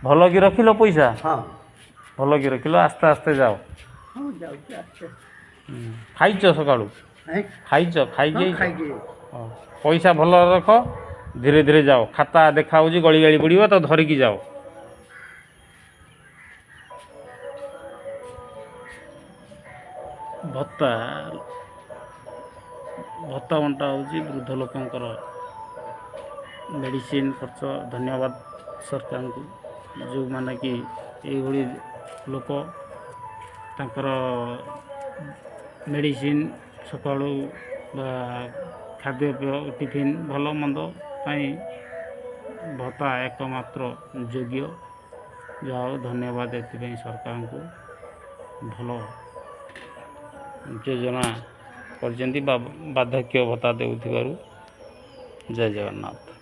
ଭଲ କି ରଖିଲ ପଇସା ହଁ ଭଲ କି ରଖିଲ ଆସ୍ତେ ଆସ୍ତେ ଯାଅ ହଁ ଯାଉଛି ଆସ୍ତେ ଖାଇଛ ସକାଳୁ ନାଇଁ ଖାଇଛ ଖାଇକି ହଁ ଯାଇଛ? ଖାଇକି ହଁ ପଇସା ଭଲ ରଖ ଧୀରେ ଧୀରେ ଯାଅ ଖାତା ଦେଖା ହେଉଛି ଗଳି ଗାଳି ପଡ଼ିବ ତ ଧରିକି ଯାଅ। ଭତ୍ତା ଭତ୍ତା ବଣ୍ଟା ହେଉଛି ବୃଦ୍ଧ ଲୋକଙ୍କର ମେଡ଼ିସିନ ଖର୍ଚ୍ଚ। ଧନ୍ୟବାଦ ସରକାରଙ୍କୁ ଯେଉଁମାନେ କି ଏଇଭଳି ଲୋକ ତାଙ୍କର ମେଡ଼ିସିନ ସକାଳୁ ବା ଖାଦ୍ୟପେୟ ଟିଫିନ୍ ଭଲ ମନ୍ଦ ପାଇଁ ଭତ୍ତା ଏକମାତ୍ର ଯୋଗ୍ୟ। ଯାହା ହଉ ଧନ୍ୟବାଦ ଏଥିପାଇଁ ସରକାରଙ୍କୁ ଭଲ ଯୋଜନା କରିଛନ୍ତି ବା ବାର୍ଦ୍ଧକ୍ୟ ଭତ୍ତା ଦେଉଥିବାରୁ ଜୟ ଜଗନ୍ନାଥ।